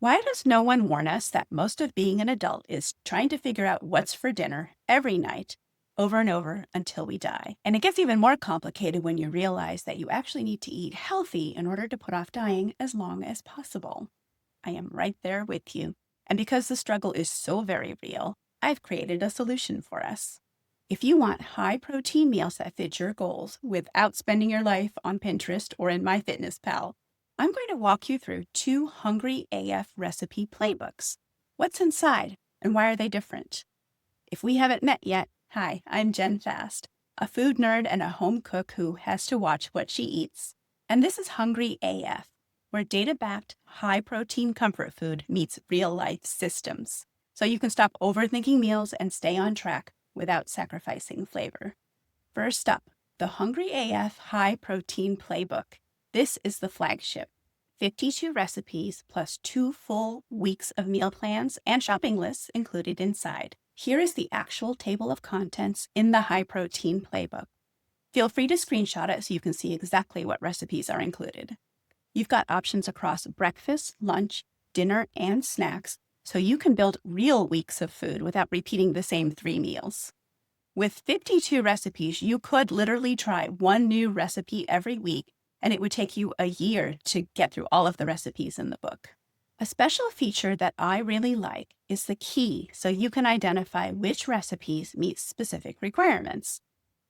Why does no one warn us that most of being an adult is trying to figure out what's for dinner every night, over and over until we die? And it gets even more complicated when you realize that you actually need to eat healthy in order to put off dying as long as possible. I am right there with you. And because the struggle is so very real, I've created a solution for us. If you want high protein meals that fit your goals without spending your life on Pinterest or in MyFitnessPal, I'm going to walk you through 2 Hungry AF recipe playbooks. What's inside and why are they different? If we haven't met yet, hi, I'm Jen Fast, a food nerd and a home cook who has to watch what she eats. And this is Hungry AF, where data-backed, high-protein comfort food meets real-life systems. So you can stop overthinking meals and stay on track without sacrificing flavor. First up, the Hungry AF High Protein Playbook. This is the flagship. 52 recipes plus 2 full weeks of meal plans and shopping lists included inside. Here is the actual table of contents in the High Protein Playbook. Feel free to screenshot it so you can see exactly what recipes are included. You've got options across breakfast, lunch, dinner, and snacks, so you can build real weeks of food without repeating the same 3 meals. With 52 recipes, you could literally try one new recipe every week, and it would take you a year to get through all of the recipes in the book. A special feature that I really like is the key, so you can identify which recipes meet specific requirements.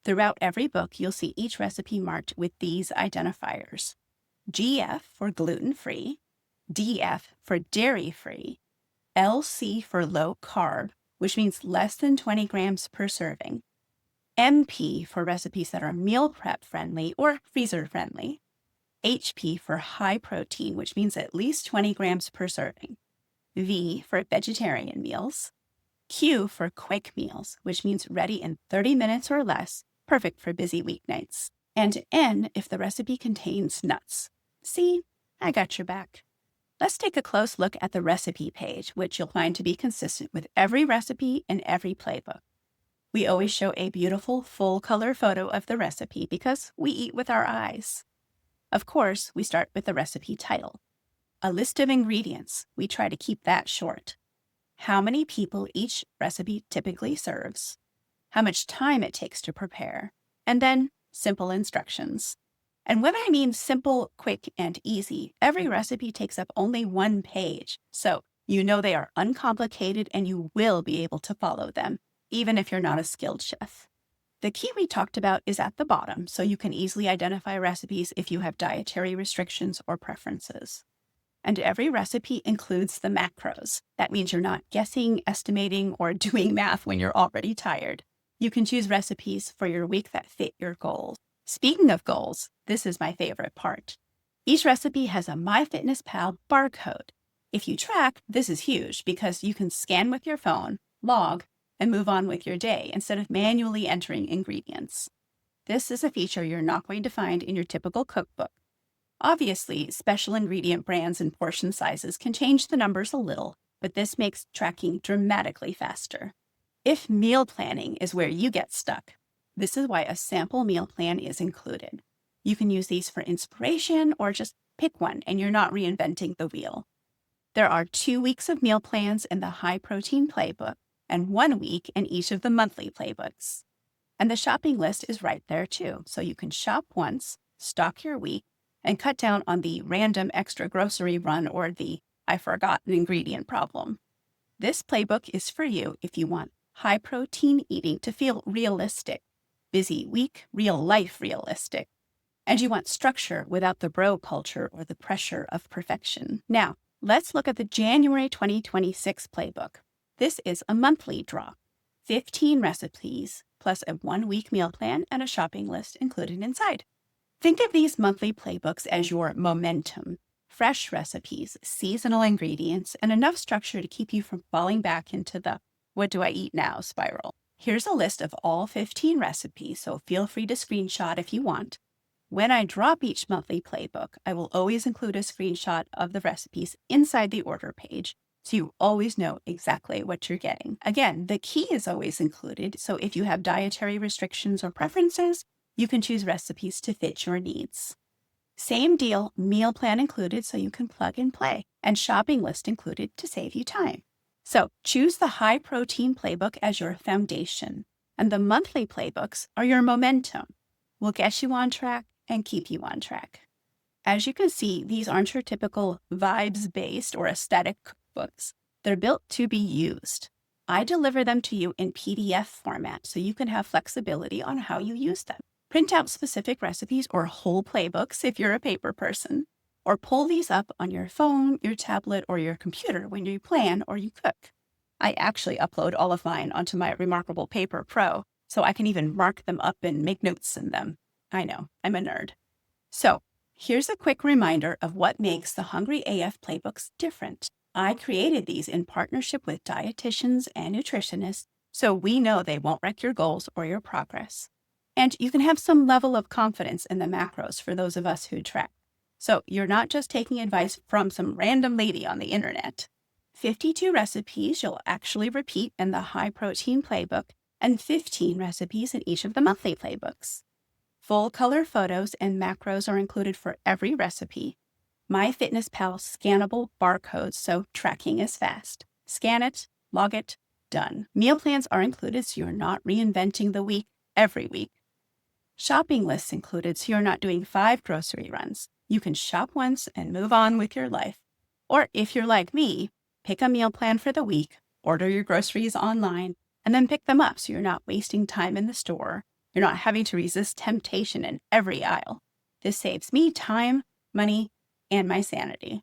Throughout every book, you'll see each recipe marked with these identifiers: GF for gluten-free, DF for dairy-free, LC for low carb, which means less than 20 grams per serving, MP for recipes that are meal prep friendly or freezer friendly, HP for high protein, which means at least 20 grams per serving, V for vegetarian meals, Q for quick meals, which means ready in 30 minutes or less, perfect for busy weeknights, and N if the recipe contains nuts. See, I got your back. Let's take a close look at the recipe page, which you'll find to be consistent with every recipe and every playbook. We always show a beautiful full-color photo of the recipe because we eat with our eyes. Of course, we start with the recipe title. A list of ingredients. We try to keep that short. How many people each recipe typically serves. How much time it takes to prepare. And then simple instructions. And when I mean simple, quick, and easy, every recipe takes up only 1 page. So you know they are uncomplicated and you will be able to follow them, even if you're not a skilled chef. The key we talked about is at the bottom, so you can easily identify recipes if you have dietary restrictions or preferences. And every recipe includes the macros. That means you're not guessing, estimating, or doing math when you're already tired. You can choose recipes for your week that fit your goals. Speaking of goals, this is my favorite part. Each recipe has a MyFitnessPal barcode. If you track, this is huge because you can scan with your phone, log, and move on with your day instead of manually entering ingredients. This is a feature you're not going to find in your typical cookbook. Obviously, special ingredient brands and portion sizes can change the numbers a little, but this makes tracking dramatically faster. If meal planning is where you get stuck, this is why a sample meal plan is included. You can use these for inspiration or just pick one and you're not reinventing the wheel. There are 2 weeks of meal plans in the High Protein Playbook and 1 week in each of the monthly playbooks. And the shopping list is right there too, so you can shop once, stock your week, and cut down on the random extra grocery run or the I forgot an ingredient problem. This playbook is for you if you want high protein eating to feel realistic, busy week, real life realistic, and you want structure without the bro culture or the pressure of perfection. Now, let's look at the January 2026 playbook. This is a monthly draw. 15 recipes plus a 1-week meal plan and a shopping list included inside. Think of these monthly playbooks as your momentum. Fresh recipes, seasonal ingredients, and enough structure to keep you from falling back into the what do I eat now spiral. Here's a list of all 15 recipes, so feel free to screenshot if you want. When I drop each monthly playbook, I will always include a screenshot of the recipes inside the order page, so you always know exactly what you're getting. Again, the key is always included, so if you have dietary restrictions or preferences, you can choose recipes to fit your needs. Same deal, meal plan included so you can plug and play, and shopping list included to save you time. So choose the High Protein Playbook as your foundation, and the monthly playbooks are your momentum. We'll get you on track and keep you on track. As you can see, these aren't your typical vibes-based or aesthetic cookbooks. They're built to be used. I deliver them to you in PDF format so you can have flexibility on how you use them. Print out specific recipes or whole playbooks if you're a paper person, or pull these up on your phone, your tablet, or your computer when you plan or you cook. I actually upload all of mine onto my Remarkable Paper Pro, so I can even mark them up and make notes in them. I know, I'm a nerd. So here's a quick reminder of what makes the Hungry AF Playbooks different. I created these in partnership with dietitians and nutritionists, so we know they won't wreck your goals or your progress. And you can have some level of confidence in the macros for those of us who track. So you're not just taking advice from some random lady on the internet. 52 recipes you'll actually repeat in the High Protein Playbook, and 15 recipes in each of the monthly playbooks. Full color photos and macros are included for every recipe. MyFitnessPal scannable barcodes, so tracking is fast. Scan it, log it, done. Meal plans are included so you're not reinventing the week every week. Shopping lists included so you're not doing 5 grocery runs. You can shop once and move on with your life. Or if you're like me, pick a meal plan for the week, order your groceries online, and then pick them up so you're not wasting time in the store. You're not having to resist temptation in every aisle. This saves me time, money, and my sanity.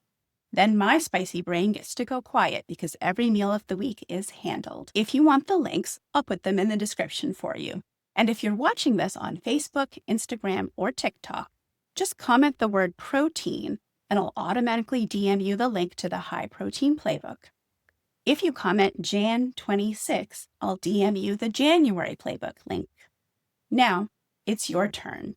Then my spicy brain gets to go quiet because every meal of the week is handled. If you want the links, I'll put them in the description for you. And if you're watching this on Facebook, Instagram, or TikTok, just comment the word protein and I'll automatically DM you the link to the High Protein Playbook. If you comment Jan 26, I'll DM you the January Playbook link. Now, it's your turn.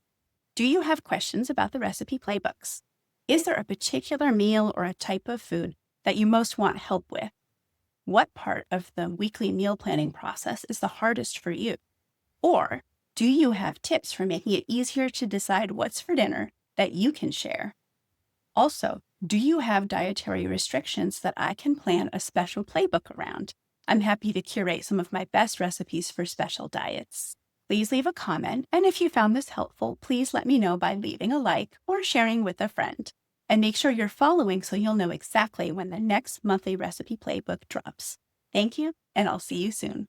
Do you have questions about the recipe playbooks? Is there a particular meal or a type of food that you most want help with? What part of the weekly meal planning process is the hardest for you? Or do you have tips for making it easier to decide what's for dinner that you can share? Also, do you have dietary restrictions that I can plan a special playbook around? I'm happy to curate some of my best recipes for special diets. Please leave a comment, and if you found this helpful, please let me know by leaving a like or sharing with a friend. And make sure you're following so you'll know exactly when the next monthly recipe playbook drops. Thank you, and I'll see you soon.